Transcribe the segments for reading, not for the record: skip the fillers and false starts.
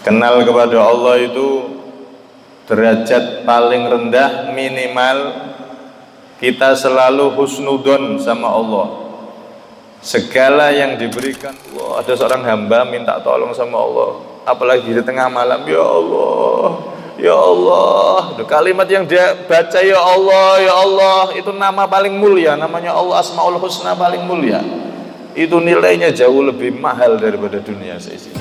Kenal kepada Allah itu derajat paling rendah, minimal kita selalu husnudon sama Allah. Segala yang diberikan Allah, ada seorang hamba minta tolong sama Allah, apalagi di tengah malam, ya Allah, ya Allah. Kalimat yang dia baca, ya Allah, itu nama paling mulia, namanya Allah, Asmaul Husna paling mulia. Itu nilainya jauh lebih mahal daripada dunia seisi.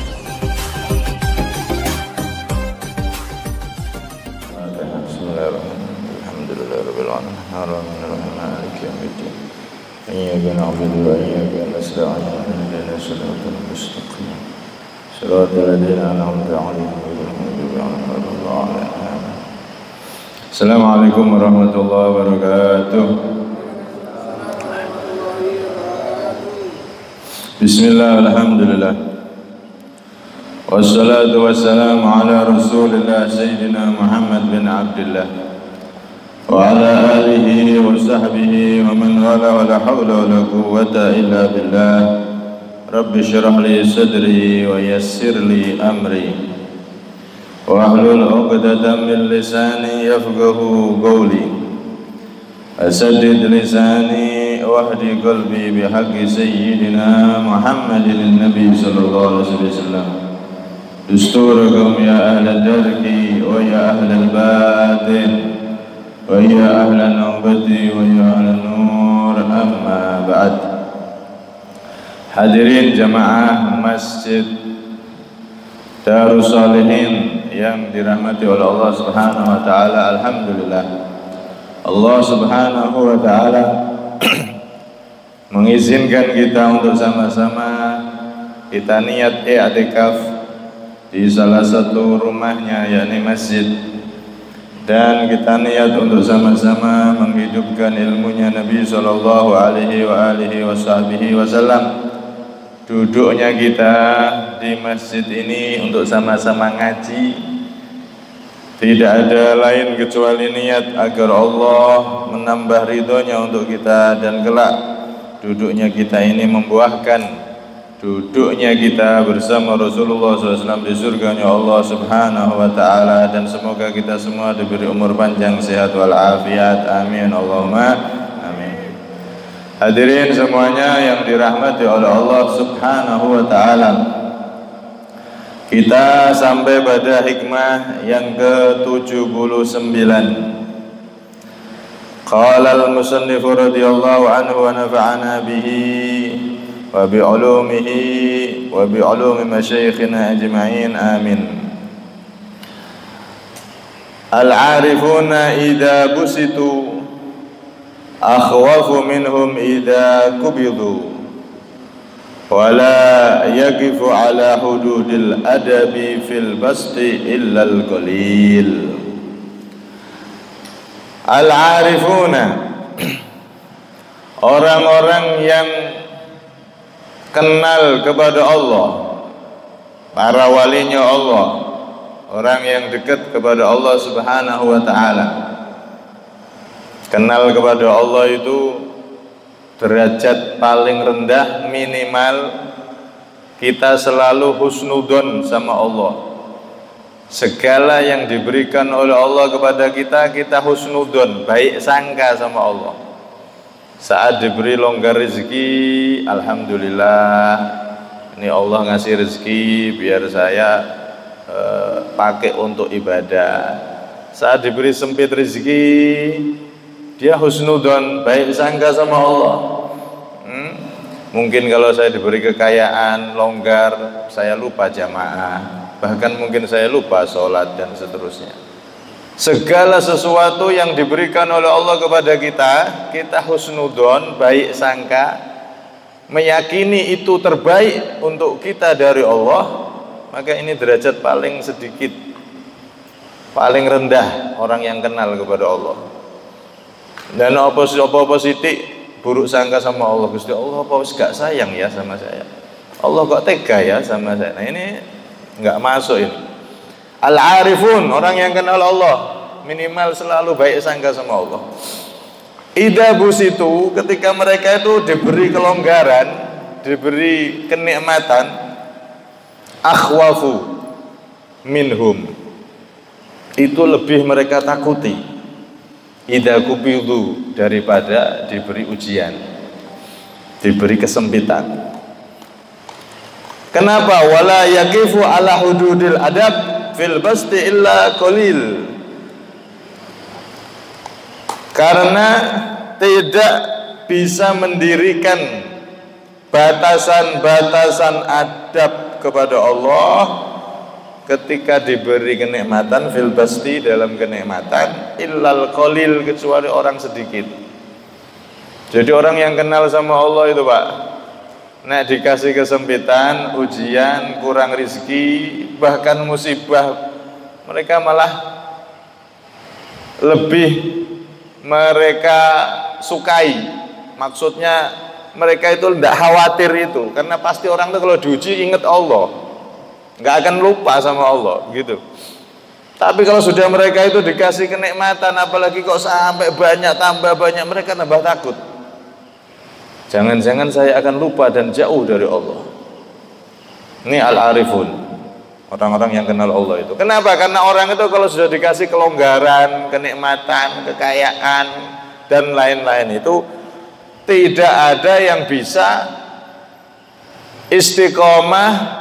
إياك نعبد وإياك نستعين اهدنا الصراط المستقيم صراط الذين أنعمت عليهم غير المغضوب عليهم ولا الضالين. Assalamualaikum warahmatullahi wabarakatuh. Bismillah, alhamdulillah, wassalatu wassalamu ala rasulillah Sayyidina Muhammad bin Abdullah wa ala alihi wa sahbihi wa man wala wa la hawla wa la quwwata illa billah. Rabbi syrah li sadri wa yassir li amri wa ahlul 'uqdatam min lisani yafqahu qawli. Asaddid lisani wahdi qalbi bihaqqi sayyidina Muhammadin nabi sallallahu alaihi wasallam. Dusturakum ya ahlal darki wa ya ahlal batin wa ya ahlan nubati wa ya ahlan nur, amma ba'd. Hadirin jamaah Masjid Darus Salihin yang dirahmati oleh Allah Subhanahu wa taala, alhamdulillah Allah Subhanahu wa taala mengizinkan kita untuk sama-sama kita niat i'tikaf di salah satu rumahnya, yakni masjid, dan kita niat untuk sama-sama menghidupkan ilmunya Nabi sallallahu alaihi wasallam. Duduknya kita di masjid ini untuk sama-sama ngaji, tidak ada lain kecuali niat agar Allah menambah ridhonya untuk kita, dan kelak duduknya kita ini membuahkan duduknya kita bersama Rasulullah SAW di surganya Allah Subhanahu wa ta'ala. Dan semoga kita semua diberi umur panjang, sehat walafiat, amin Allahumma amin. Hadirin semuanya yang dirahmati oleh Allah Subhanahu wa ta'ala, kita sampai pada hikmah yang ke-79. Qala al-musannif radhiyallahu anhu wa nafa'ana bihi wa bi'ulumihi wa bi'ulumi masyayikhina ajma'in, amin. Al-arifuna idha busitu akhwafu minhum idha kubidu wa la yaqifu ala hududil adabi fil basti illa al-qalil. Al-arifuna, orang-orang yang kenal kepada Allah, para walinya Allah, orang yang dekat kepada Allah Subhanahu wa ta'ala. Kenal kepada Allah itu derajat paling rendah, minimal kita selalu husnudon sama Allah. Segala yang diberikan oleh Allah kepada kita, kita husnudon, baik sangka sama Allah. Saat diberi longgar rezeki, alhamdulillah, ini Allah ngasih rezeki biar saya pakai untuk ibadah. Saat diberi sempit rezeki, dia husnudon, baik sangka sama Allah. Mungkin kalau saya diberi kekayaan, longgar, saya lupa jamaah, bahkan mungkin saya lupa sholat dan seterusnya. Segala sesuatu yang diberikan oleh Allah kepada kita, kita husnudon, baik sangka, meyakini itu terbaik untuk kita dari Allah, maka ini derajat paling sedikit, paling rendah orang yang kenal kepada Allah. Dan apa positif buruk sangka sama Allah, Gusti Allah apa gak sayang ya sama saya, Allah kok tega ya sama saya. Nah ini nggak masuk ini. Al-arifun, orang yang kenal Allah, minimal selalu baik sangka sama Allah. Idza busitu, ketika mereka itu diberi kelonggaran, diberi kenikmatan, akhwafu, minhum, itu lebih mereka takuti idza kubidu, daripada diberi ujian, diberi kesempitan. Kenapa? Wala yaqifu ala hududil adab fil basti illa qalil. Karena tidak bisa mendirikan batasan-batasan adab kepada Allah ketika diberi kenikmatan, fil basti, dalam kenikmatan, illal qalil, kecuali orang sedikit. Jadi orang yang kenal sama Allah itu Pak, nek dikasih kesempitan, ujian, kurang rizki, bahkan musibah, mereka malah lebih mereka sukai. Maksudnya mereka itu tidak khawatir itu, karena pasti orang itu kalau diuji ingat Allah, nggak akan lupa sama Allah gitu. Tapi kalau sudah mereka itu dikasih kenikmatan, apalagi kok sampai banyak, tambah banyak, mereka tambah takut. Jangan-jangan saya akan lupa dan jauh dari Allah. Ini al-arifun, orang-orang yang kenal Allah itu. Kenapa? Karena orang itu kalau sudah dikasih kelonggaran, kenikmatan, kekayaan, dan lain-lain itu, tidak ada yang bisa istiqomah,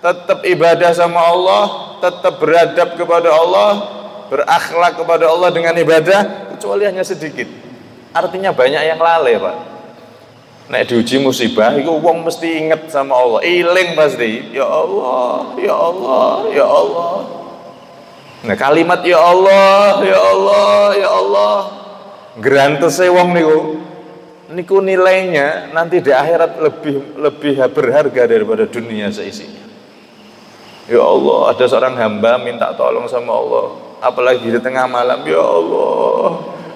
tetap ibadah sama Allah, tetap beradab kepada Allah, berakhlak kepada Allah dengan ibadah, kecuali hanya sedikit. Artinya banyak yang lalai Pak. Nek diuji musibah, itu wong mesti ingat sama Allah, iling pasti. Ya Allah, ya Allah, ya Allah. Nah kalimat ya Allah, ya Allah, ya Allah, grantese wong niku nilainya nanti di akhirat lebih berharga daripada dunia seisinya. Ya Allah, ada seorang hamba minta tolong sama Allah, apalagi di tengah malam, ya Allah,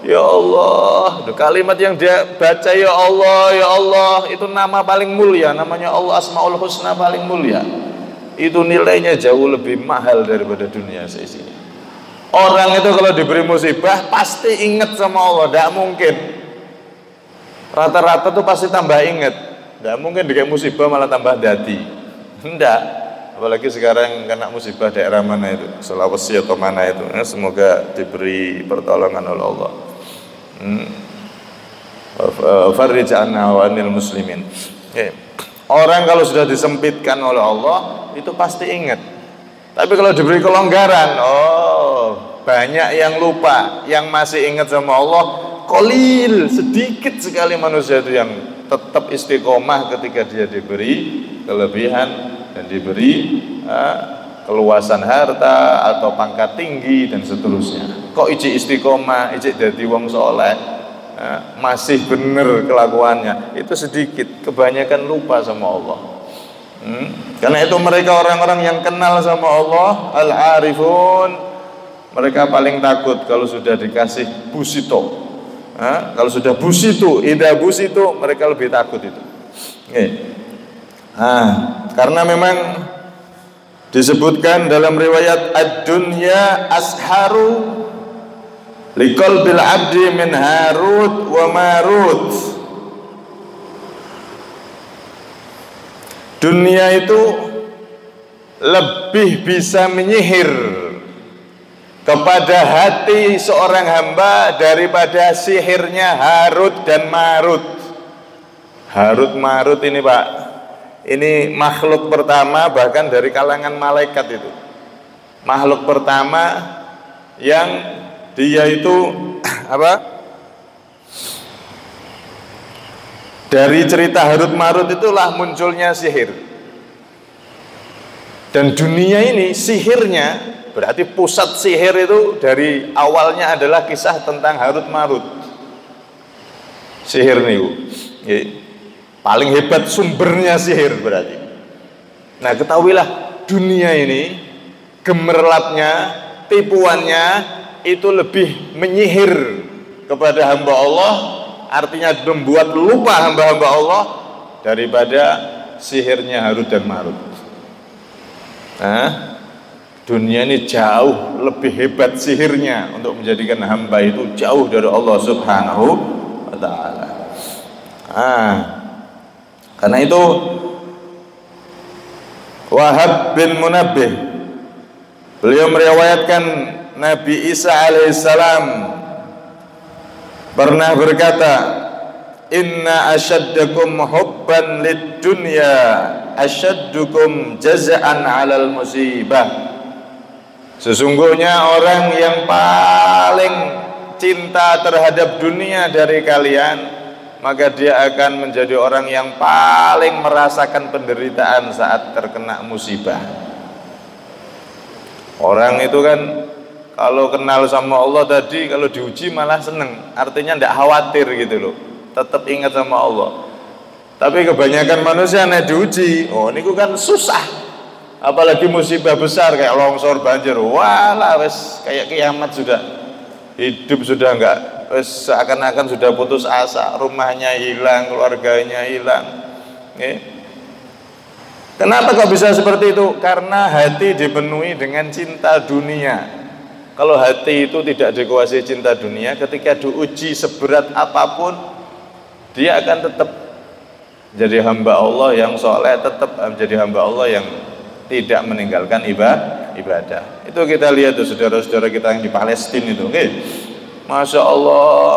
ya Allah. Kalimat yang dia baca ya Allah, itu nama paling mulia, namanya Allah, Asmaul Husna paling mulia. Itu nilainya jauh lebih mahal daripada dunia seisinya. Orang itu kalau diberi musibah pasti ingat sama Allah, tidak mungkin. Rata-rata tuh pasti tambah ingat, tidak mungkin dengan musibah malah tambah dadi. Tidak. Apalagi sekarang kena musibah daerah mana itu, Sulawesi atau mana itu, semoga diberi pertolongan oleh Allah. Farij anna wa anil muslimin. Orang kalau sudah disempitkan oleh Allah itu pasti ingat. Tapi kalau diberi kelonggaran, banyak yang lupa. Yang masih ingat sama Allah qalil, sedikit sekali manusia itu yang tetap istiqomah ketika dia diberi kelebihan dan diberi keluasan harta atau pangkat tinggi dan seterusnya. Kok ijik istiqomah, ijik jadi wong soleh, masih bener kelakuannya, itu sedikit. Kebanyakan lupa sama Allah. Karena itu mereka orang-orang yang kenal sama Allah, al-arifun, mereka paling takut kalau sudah dikasih busito. Kalau sudah busitu, ida busitu, mereka lebih takut itu. Karena memang disebutkan dalam riwayat ad-dunya asharu liqalbil abdi min Harut wa Marut. Dunia itu lebih bisa menyihir kepada hati seorang hamba daripada sihirnya Harut dan Marut. Harut Marut ini Pak, ini makhluk pertama bahkan dari kalangan malaikat itu. Makhluk pertama yang dia itu apa? Dari cerita Harut Marut itulah munculnya sihir. Dan dunia ini sihirnya, berarti pusat sihir itu dari awalnya adalah kisah tentang Harut Marut. Sihir nih, paling hebat sumbernya sihir berarti. Nah ketahuilah dunia ini gemerlapnya, tipuannya itu lebih menyihir kepada hamba Allah, artinya membuat lupa hamba-hamba Allah daripada sihirnya Harut dan Marut. Dunia ini jauh lebih hebat sihirnya untuk menjadikan hamba itu jauh dari Allah Subhanahu wa ta'ala. Karena itu Wahab bin Munabbih Beliau meriwayatkan Nabi Isa alaihissalam pernah berkata, inna asyaddakum hubban lid dunya asyaddukum jaza'an 'alal musibah. Sesungguhnya orang yang paling cinta terhadap dunia dari kalian, maka dia akan menjadi orang yang paling merasakan penderitaan saat terkena musibah. Orang itu kan kalau kenal sama Allah tadi, kalau diuji malah seneng, artinya tidak khawatir gitu loh, tetap ingat sama Allah. Tapi kebanyakan manusia nek diuji, oh ini kan susah, apalagi musibah besar kayak longsor, banjir, walah wes kayak kiamat sudah, hidup sudah enggak, wes seakan-akan sudah putus asa, rumahnya hilang, keluarganya hilang. Kenapa kok bisa seperti itu? Karena hati dipenuhi dengan cinta dunia. Kalau hati itu tidak dikuasai cinta dunia, ketika diuji seberat apapun, dia akan tetap jadi hamba Allah yang soleh, tetap menjadi hamba Allah yang tidak meninggalkan ibadah. Itu kita lihat tuh saudara-saudara kita yang di Palestina itu, Masya Allah,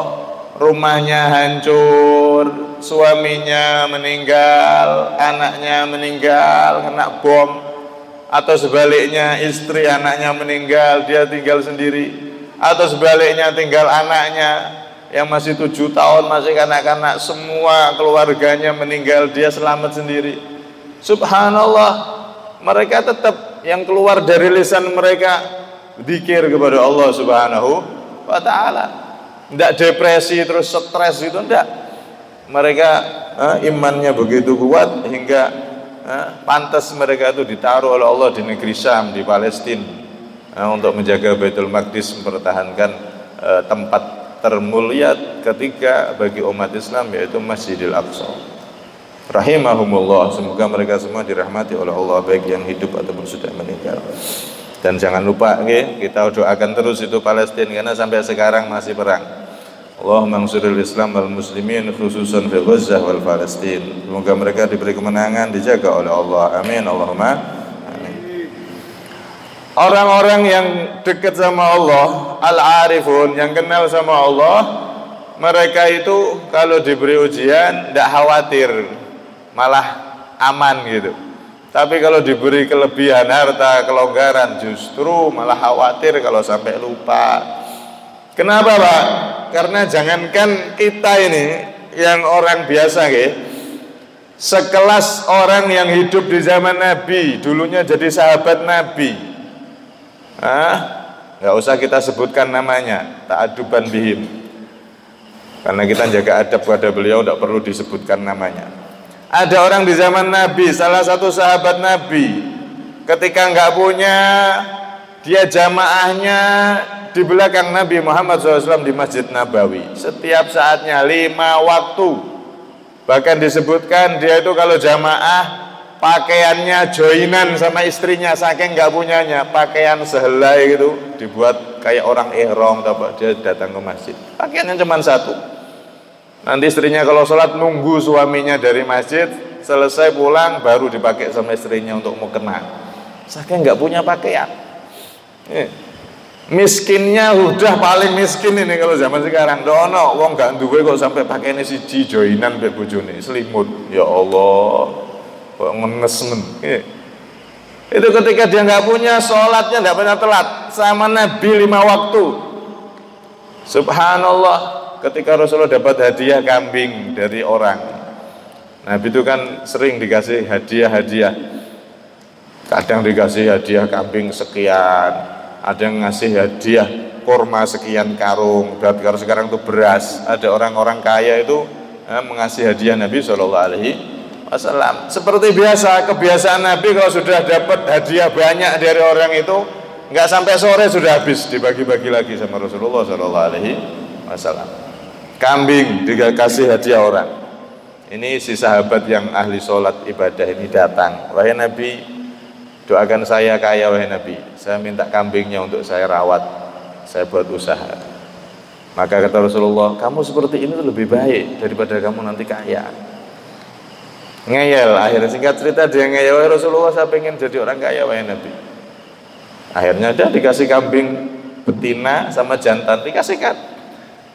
rumahnya hancur, suaminya meninggal, anaknya meninggal kena bom, atau sebaliknya istri anaknya meninggal, dia tinggal sendiri, atau sebaliknya tinggal anaknya yang masih 7 tahun, masih kanak-kanak, semua keluarganya meninggal, dia selamat sendiri. Subhanallah, mereka tetap yang keluar dari lisan mereka zikir kepada Allah Subhanahu wa ta'ala. Tidak depresi terus stres itu, tidak. Mereka imannya begitu kuat hingga pantas mereka itu ditaruh oleh Allah di negeri Syam, di Palestina, untuk menjaga Baitul Maqdis, mempertahankan tempat termulia ketiga bagi umat Islam, yaitu Masjidil Aqsa. Rahimahumullah, semoga mereka semua dirahmati oleh Allah, baik yang hidup ataupun sudah meninggal. Dan jangan lupa kita doakan terus itu Palestina, karena sampai sekarang masih perang. Allahumma ansuril Islam wal muslimin khususan fi Gaza wal Palestin. Semoga mereka diberi kemenangan, dijaga oleh Allah. Amin Allahumma amin. Orang-orang yang dekat sama Allah, al-arifun, yang kenal sama Allah, mereka itu kalau diberi ujian tidak khawatir, malah aman gitu. Tapi kalau diberi kelebihan harta, kelonggaran, justru malah khawatir kalau sampai lupa. Kenapa Pak? Karena jangankan kita ini yang orang biasa, sekelas orang yang hidup di zaman Nabi, dulunya jadi sahabat Nabi, nggak usah kita sebutkan namanya, ta'aduban bihim, karena kita jaga adab pada beliau, tidak perlu disebutkan namanya. Ada orang di zaman Nabi, salah satu sahabat Nabi, ketika nggak punya, dia jamaahnya di belakang Nabi Muhammad SAW di Masjid Nabawi, setiap saatnya 5 waktu. Bahkan disebutkan dia itu kalau jamaah pakaiannya joinan sama istrinya, saking nggak punyanya, pakaian sehelai gitu, dibuat kayak orang ihram, dia datang ke masjid, pakaiannya cuma satu. Nanti istrinya kalau sholat nunggu suaminya dari masjid selesai pulang baru dipakai sama istrinya untuk mau kena. Saking nggak punya pakaian. Miskinnya udah paling miskin ini kalau zaman sekarang. Dono wong gak duwe kok sampai pakai ini siji joinan mbek bojone selimut. Ya Allah, kok ngenes men. Itu ketika dia nggak punya, sholatnya nggak pernah telat sama Nabi 5 waktu. Subhanallah. Ketika Rasulullah dapat hadiah kambing dari orang, Nabi itu kan sering dikasih hadiah-hadiah. Kadang dikasih hadiah kambing sekian, ada yang ngasih hadiah kurma sekian karung. Berarti kalau sekarang itu beras. Ada orang-orang kaya itu mengasih hadiah Nabi SAW. Seperti biasa, kebiasaan Nabi kalau sudah dapat hadiah banyak dari orang itu, nggak sampai sore sudah habis, dibagi-bagi lagi sama Rasulullah SAW. Kambing dikasih hadiah orang. Ini si sahabat yang ahli sholat ibadah ini datang. Wahai Nabi, doakan saya kaya wahai Nabi. Saya minta kambingnya untuk saya rawat, saya buat usaha. Maka kata Rasulullah, kamu seperti ini lebih baik daripada kamu nanti kaya. Ngeyel, akhirnya singkat cerita dia ngeyel, wahai Rasulullah, saya pengen jadi orang kaya wahai Nabi. Akhirnya dia dikasih kambing betina sama jantan, dikasihkan.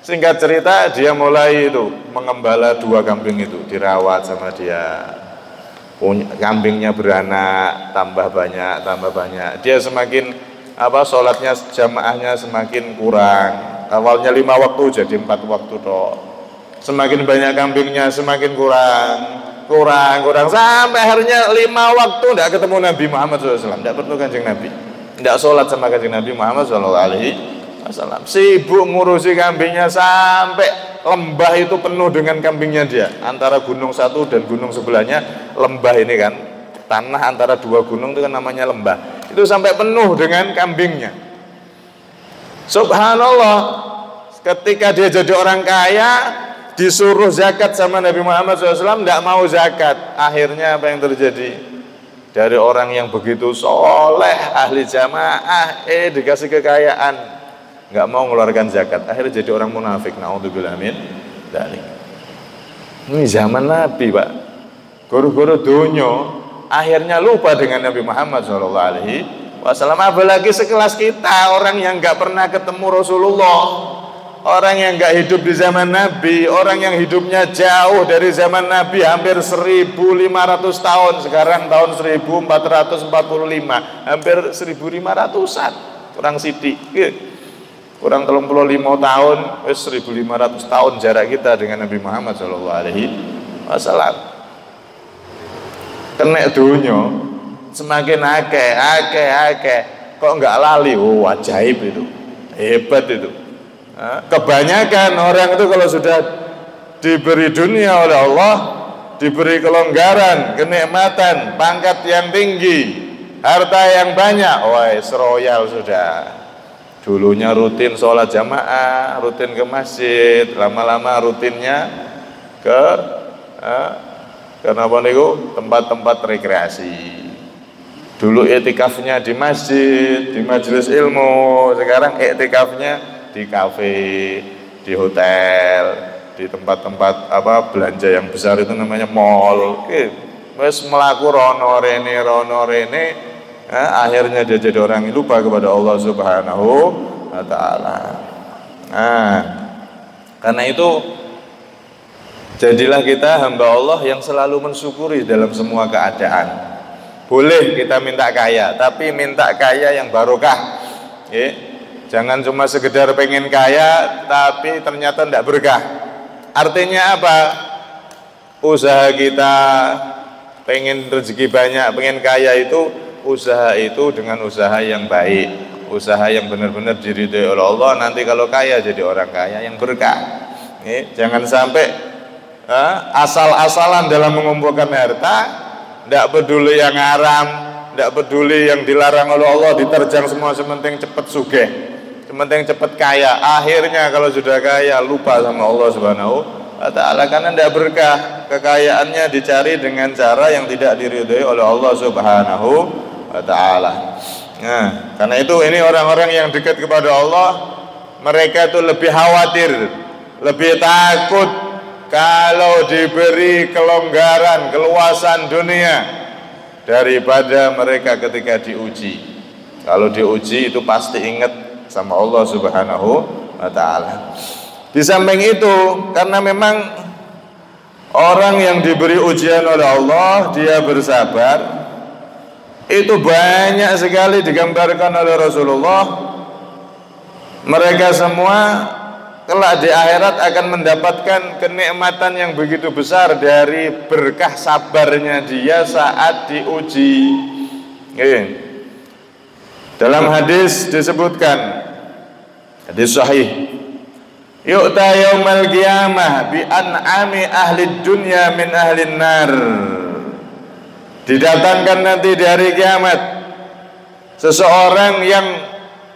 Singkat cerita, dia mulai itu mengembala 2 kambing itu, dirawat sama dia. Kambingnya beranak, tambah banyak. Dia semakin sholatnya jamaahnya semakin kurang. Awalnya 5 waktu jadi 4 waktu toh. Semakin banyak kambingnya semakin kurang sampai akhirnya 5 waktu tidak ketemu Nabi Muhammad SAW, tidak bertemu Kanjeng Nabi, tidak sholat sama Kanjeng Nabi Muhammad SAW. Sibuk ngurusi kambingnya sampai lembah itu penuh dengan kambingnya dia. Antara gunung satu dan gunung sebelahnya lembah ini kan, tanah antara 2 gunung itu kan namanya lembah. Itu sampai penuh dengan kambingnya. Subhanallah, ketika dia jadi orang kaya, disuruh zakat sama Nabi Muhammad SAW, tidak mau zakat. Akhirnya apa yang terjadi? Dari orang yang begitu soleh, ahli jamaah, dikasih kekayaan, nggak mau mengeluarkan zakat. Akhirnya jadi orang munafik. Naudzubillah min dzalik. Ini zaman Nabi, Pak. Guru-guru dunia akhirnya lupa dengan Nabi Muhammad SAW. Apalagi sekelas kita, orang yang nggak pernah ketemu Rasulullah, orang yang nggak hidup di zaman Nabi, orang yang hidupnya jauh dari zaman Nabi, hampir 1500 tahun. Sekarang tahun 1445, hampir 1500-an, kurang sidik, kurang 35 tahun, 1500 tahun jarak kita dengan Nabi Muhammad SAW. Kena dunia semakin akeh, kok nggak lali? Oh, ajaib itu, hebat itu. Kebanyakan orang itu kalau sudah diberi dunia oleh Allah, diberi kelonggaran, kenikmatan, pangkat yang tinggi, harta yang banyak, royal sudah. Dulunya rutin sholat jamaah, rutin ke masjid, lama-lama rutinnya ke kenapa niku tempat-tempat rekreasi. Dulu iktikafnya di masjid, di majelis ilmu, sekarang iktikafnya di kafe, di hotel, di tempat-tempat belanja yang besar itu namanya mall. Wes melaku rono rene, akhirnya dia jadi orang yang lupa kepada Allah Subhanahu wa Ta'ala. Karena itu jadilah kita hamba Allah yang selalu mensyukuri dalam semua keadaan. Boleh kita minta kaya, tapi minta kaya yang barokah. Jangan cuma sekedar pengen kaya, tapi ternyata tidak berkah. Artinya apa? Usaha kita pengen rezeki banyak, pengen kaya itu, usaha itu dengan usaha yang baik, usaha yang benar-benar diridhoi oleh Allah. Nanti kalau kaya jadi orang kaya yang berkah. Jangan sampai asal-asalan dalam mengumpulkan harta, tidak peduli yang haram, tidak peduli yang dilarang oleh Allah, diterjang semua, sementing cepat sugih, sementing cepat kaya. Akhirnya kalau sudah kaya lupa sama Allah Subhanahu wa Ta'ala, karena tidak berkah. Kekayaannya dicari dengan cara yang tidak diridhoi oleh Allah Subhanahu wa Ta'ala. Karena itu ini orang-orang yang dekat kepada Allah, mereka itu lebih khawatir, lebih takut kalau diberi kelonggaran, keluasan dunia daripada mereka ketika diuji. Kalau diuji itu pasti ingat sama Allah Subhanahu wa Ta'ala. Di samping itu, karena memang orang yang diberi ujian oleh Allah, dia bersabar, itu banyak sekali digambarkan oleh Rasulullah. Mereka semua kelak di akhirat akan mendapatkan kenikmatan yang begitu besar dari berkah sabarnya dia saat diuji. Dalam hadis disebutkan, hadis sahih, yu'ta yaumal qiyamah bi an'ami ahli dunya min ahli nar. Didatangkan nanti di hari kiamat seseorang yang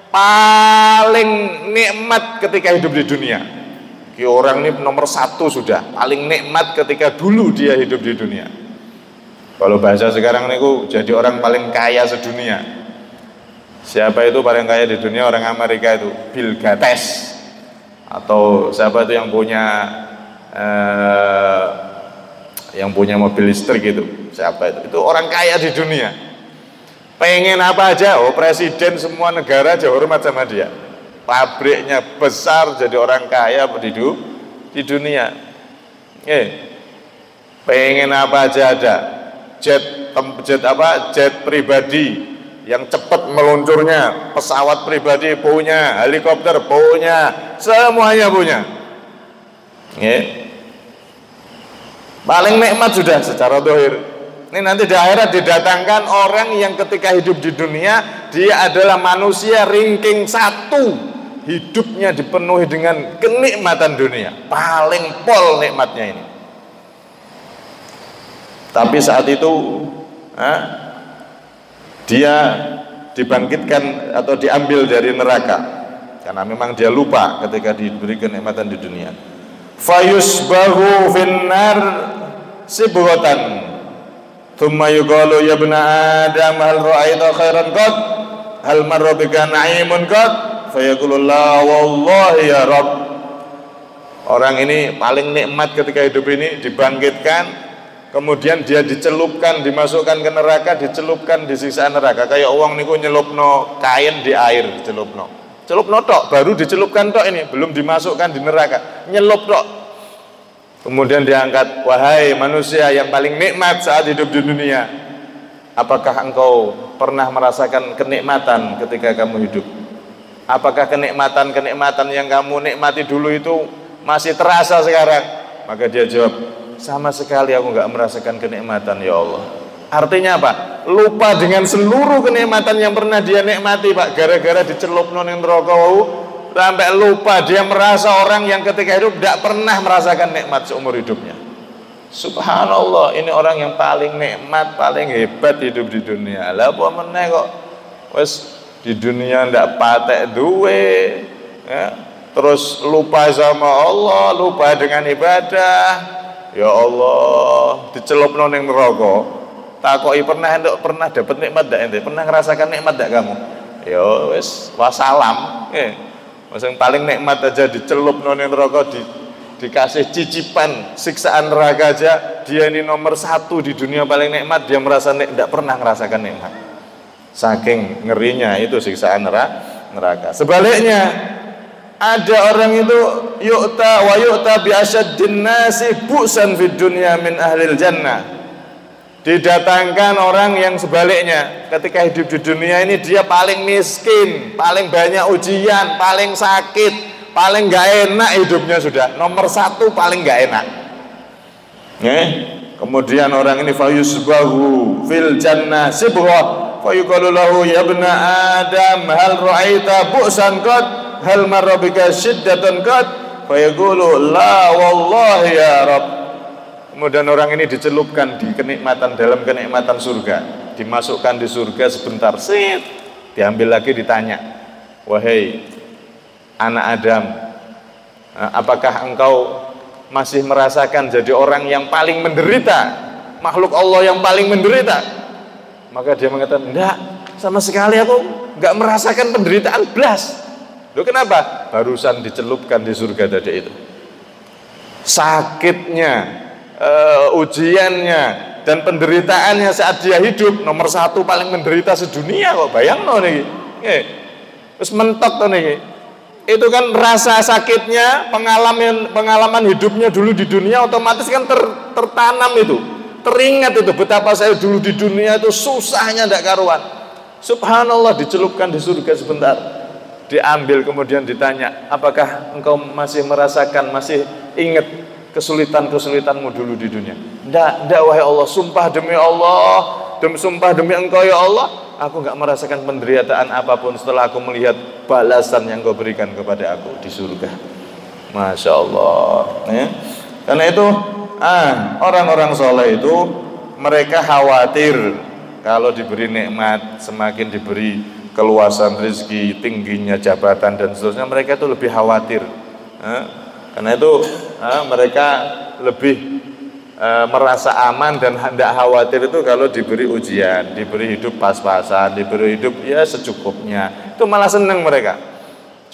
paling nikmat ketika hidup di dunia. Orang ini nomor 1 sudah, paling nikmat ketika dulu dia hidup di dunia. Kalau bahasa sekarang ini jadi orang paling kaya sedunia. Siapa itu paling kaya di dunia? Orang Amerika itu, Bill Gates. Atau siapa itu yang punya mobil listrik itu? Siapa itu? Itu orang kaya di dunia. Pengen apa aja, oh presiden semua negara aja hormat sama dia. Pabriknya besar, jadi orang kaya di dunia. Pengen apa aja ada. Jet pribadi yang cepat meluncurnya, pesawat pribadi punya, helikopter punya, semuanya punya. Paling nikmat sudah secara zahir. Ini nanti di akhirat didatangkan orang yang ketika hidup di dunia dia adalah manusia ranking 1, hidupnya dipenuhi dengan kenikmatan dunia, paling pol nikmatnya ini. Tapi saat itu dia dibangkitkan atau diambil dari neraka karena memang dia lupa ketika diberi kenikmatan di dunia. Fayusbahu finnar sibghatan thumma yuqalu ya ibna adam hal ra'aita khairan qad hal marra bika na'imun qad fayaqulu la wallahi ya rabb. Orang ini paling nikmat ketika hidup ini, dibangkitkan, kemudian dia dicelupkan, dimasukkan ke neraka, dicelupkan di siksa neraka. Kayak wong niku nyelupno kain di air, dicelupno tok, baru dicelupkan tok, ini belum dimasukkan di neraka, nyelup tok. Kemudian diangkat, wahai manusia yang paling nikmat saat hidup di dunia, apakah engkau pernah merasakan kenikmatan ketika kamu hidup? Apakah kenikmatan yang kamu nikmati dulu itu masih terasa sekarang? Maka dia jawab, sama sekali aku nggak merasakan kenikmatan ya Allah. Artinya apa? Lupa dengan seluruh kenikmatan yang pernah dia nikmati, Pak, gara-gara dicelupno ning neraka. Sampai lupa, dia merasa orang yang ketika hidup tidak pernah merasakan nikmat seumur hidupnya. Subhanallah, ini orang yang paling nikmat, paling hebat hidup di dunia. Lah apa meneh kok wis di dunia ndak patek duwe, ya, terus lupa sama Allah, lupa dengan ibadah. Ya Allah, dicelupno ning neraka. Takoki pernah dapat nikmat ndak ente? Pernah ngerasakan nikmat ndak kamu? Ya wis wassalam. Yang paling nikmat aja dicelupno ning neraka, dikasih cicipan siksaan neraka aja, dia ini nomor 1 di dunia paling nikmat, dia merasa tidak pernah merasakan nikmat. Saking ngerinya itu siksaan neraka. Sebaliknya, ada orang itu yu'ta bi asyaddin nasi bu'san fid dunya min ahlil jannah. Didatangkan orang yang sebaliknya, ketika hidup di dunia ini dia paling miskin, paling banyak ujian, paling sakit, paling gak enak hidupnya, sudah nomor 1 paling gak enak. Kemudian orang ini fayusbahu fil jannah sibghah fayuqalu lahu ya ibna adam hal ra'aita bu'san qad hal marra bika shiddatan qad fayaqulu la wallahi ya rabb. Kemudian orang ini dicelupkan di kenikmatan, dalam kenikmatan surga, dimasukkan di surga sebentar, diambil lagi, ditanya, wahai anak Adam, apakah engkau masih merasakan jadi orang yang paling menderita, makhluk Allah yang paling menderita? Maka dia mengatakan, enggak, sama sekali aku enggak merasakan penderitaan blas. Loh kenapa? Barusan dicelupkan di surga tadi itu. Sakitnya, ujiannya dan penderitaannya saat dia hidup nomor 1 paling menderita sedunia kok, bayangno niki. Terus mentok to niki. Itu kan rasa sakitnya, pengalaman hidupnya dulu di dunia otomatis kan tertanam itu. Teringat itu betapa saya dulu di dunia itu susahnya ndak karuan. Subhanallah, dicelupkan di surga sebentar. Diambil kemudian ditanya, apakah engkau masih merasakan, masih ingat kesulitan-kesulitanmu dulu di dunia? Ndak wahai Allah, sumpah demi Allah, sumpah demi engkau ya Allah, aku enggak merasakan penderitaan apapun setelah aku melihat balasan yang kau berikan kepada aku di surga. Masya Allah, ya. Karena itu orang-orang soleh itu mereka khawatir kalau diberi nikmat, semakin diberi keluasan rezeki, tingginya jabatan dan seterusnya, mereka itu lebih khawatir. Karena itu mereka lebih merasa aman dan tidak khawatir itu kalau diberi ujian, diberi hidup pas-pasan, diberi hidup ya secukupnya, itu malah senang mereka.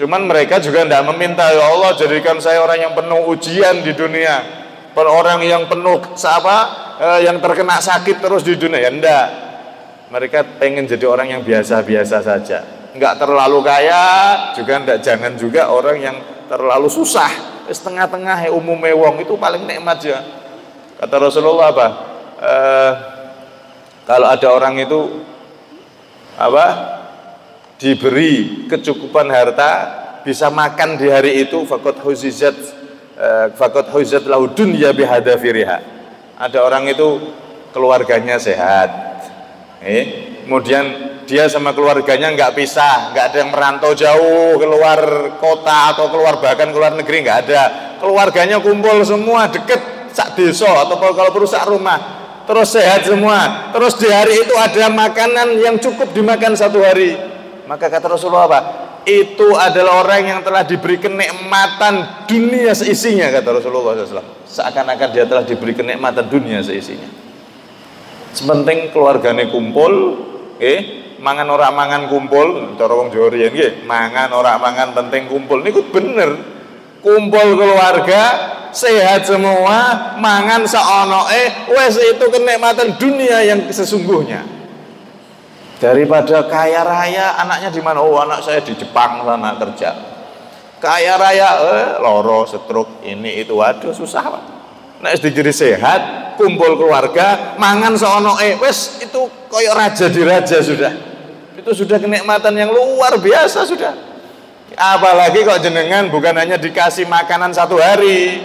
Cuman mereka juga tidak meminta, ya Allah jadikan saya orang yang penuh ujian di dunia, orang yang penuh yang terkena sakit terus di dunia, ya enggak. mereka pengen jadi orang yang biasa-biasa saja, nggak terlalu kaya juga, jangan juga orang yang terlalu susah, setengah-tengah umum wong itu paling nikmat ya. Kata Rasulullah apa? Kalau ada orang itu apa? Diberi kecukupan harta, bisa makan di hari itu, faqad huzat lahu dunya bihadafiriha. Ada orang itu keluarganya sehat, kemudian dia sama keluarganya nggak pisah, nggak ada yang merantau jauh keluar kota atau keluar bahkan keluar negeri, nggak ada. Keluarganya kumpul semua deket sak desa atau kalau perlu sak rumah, terus sehat semua, terus di hari itu ada makanan yang cukup dimakan satu hari. Maka kata Rasulullah apa? Itu adalah orang yang telah diberi kenikmatan dunia seisinya, kata Rasulullah SAW. Seakan-akan dia telah diberi kenikmatan dunia seisinya. Sepenting keluarganya kumpul, mangan ora mangan kumpul, cara wong Jawa riyen nggih, mangan ora mangan penting kumpul. Niku bener. Kumpul keluarga, sehat semua, mangan saonoke, wes itu kenikmatan dunia yang sesungguhnya. Daripada kaya raya, anaknya di mana? Oh, anak saya di Jepang sana kerja. Kaya raya, loro, stroke, ini itu, waduh susah Pak. Nek dikiri sehat, kumpul keluarga, mangan saonoke, wes itu koyo raja di raja sudah. Itu sudah kenikmatan yang luar biasa sudah. Apalagi kok jenengan bukan hanya dikasih makanan satu hari,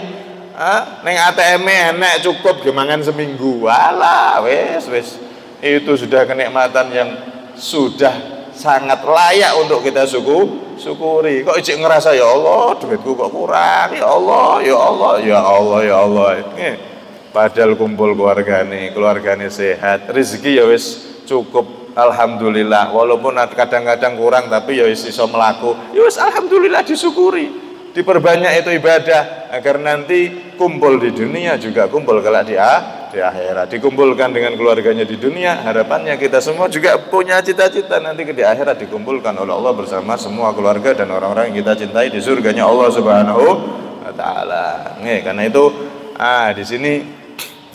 neng ATM enek cukup gemangan seminggu, walah wes itu sudah kenikmatan yang sudah sangat layak untuk kita syukuri. Kok ijik ngerasa ya Allah duitku kok kurang, ya Allah ya Allah ya Allah ya Allah. Padahal kumpul keluargane sehat, rezeki ya wis cukup. Alhamdulillah, walaupun kadang-kadang kurang tapi ya iso melaku, ya wis alhamdulillah disyukuri, diperbanyak itu ibadah agar nanti kumpul di dunia juga kumpul kelak di akhirat, dikumpulkan dengan keluarganya di dunia. Harapannya kita semua juga punya cita-cita nanti di akhirat dikumpulkan oleh Allah bersama semua keluarga dan orang-orang yang kita cintai di surganya Allah Subhanahu wa taala. Karena itu di sini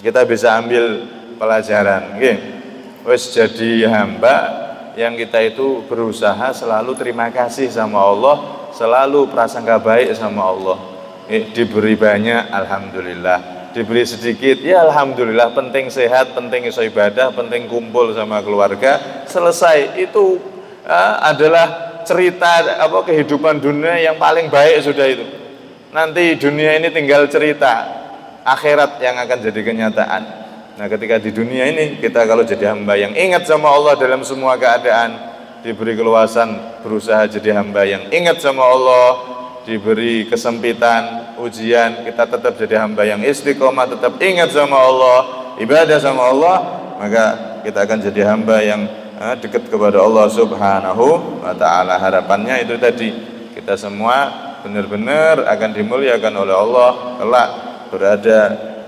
kita bisa ambil pelajaran, wes jadi hamba yang kita itu berusaha selalu terima kasih sama Allah, selalu prasangka baik sama Allah. Diberi banyak alhamdulillah, diberi sedikit ya alhamdulillah. Penting sehat, penting iso ibadah, penting kumpul sama keluarga, selesai. Itu adalah cerita kehidupan dunia yang paling baik sudah itu. Nanti dunia ini tinggal cerita, akhirat yang akan jadi kenyataan. Nah, ketika di dunia ini kita kalau jadi hamba yang ingat sama Allah dalam semua keadaan, diberi keluasan berusaha jadi hamba yang ingat sama Allah, diberi kesempitan, ujian, kita tetap jadi hamba yang istiqomah, tetap ingat sama Allah, ibadah sama Allah, maka kita akan jadi hamba yang dekat kepada Allah Subhanahu wa taala. Harapannya itu tadi, kita semua benar-benar akan dimuliakan oleh Allah kelak berada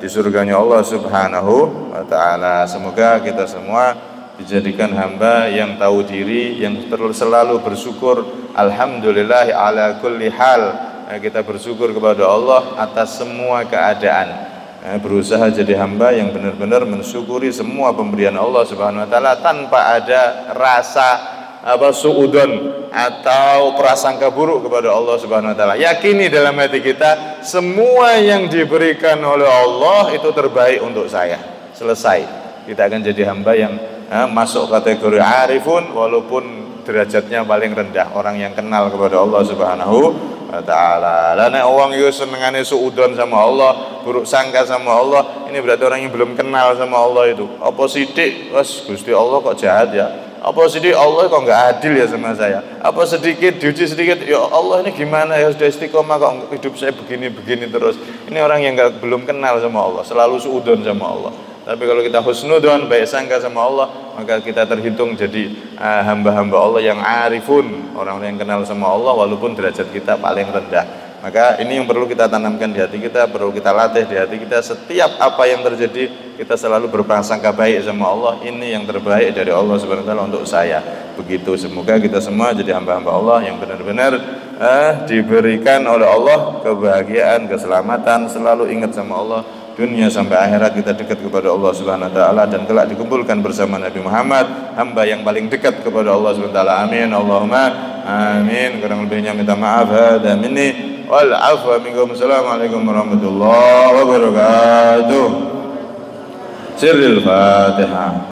di surganya Allah Subhanahu wa taala. Semoga kita semua dijadikan hamba yang tahu diri, yang terus selalu bersyukur. Alhamdulillah ala kulli hal. Kita bersyukur kepada Allah atas semua keadaan. Berusaha jadi hamba yang benar-benar mensyukuri semua pemberian Allah Subhanahu wa taala tanpa ada rasa suudon atau prasangka buruk kepada Allah Subhanahu wa taala. Yakini dalam hati kita semua yang diberikan oleh Allah itu terbaik untuk saya. Selesai. Kita akan jadi hamba yang masuk kategori arifun walaupun derajatnya paling rendah, orang yang kenal kepada Allah Subhanahu wa taala. Lah nek wong iku senengane suudon sama Allah, buruk sangka sama Allah, ini berarti orang yang belum kenal sama Allah itu. Apa sithik wes Gusti Allah kok jahat ya? Apa sedikit Allah kok nggak adil ya sama saya? Apa sedikit diuji sedikit, ya Allah ini gimana ya, sudah istiqomah kok hidup saya begini-begini terus. Ini orang yang belum kenal sama Allah, selalu suudon sama Allah. Tapi kalau kita husnudon, baik sangka sama Allah, maka kita terhitung jadi hamba-hamba Allah yang arifun, orang-orang yang kenal sama Allah walaupun derajat kita paling rendah. Maka ini yang perlu kita tanamkan di hati kita, perlu kita latih di hati kita. Setiap apa yang terjadi, kita selalu berprasangka baik sama Allah. Ini yang terbaik dari Allah Subhanahu wa taala untuk saya. Begitu, semoga kita semua jadi hamba-hamba Allah yang benar-benar diberikan oleh Allah kebahagiaan, keselamatan, selalu ingat sama Allah dunia sampai akhirat kita dekat kepada Allah Subhanahu wa taala dan kelak dikumpulkan bersama Nabi Muhammad, hamba yang paling dekat kepada Allah Subhanahu wa taala. Amin. Allahumma amin. Kurang lebihnya minta maaf. Hada minni wal afwa minkum. Assalamualaikum warahmatullahi wabarakatuh. Sirril Fatihah.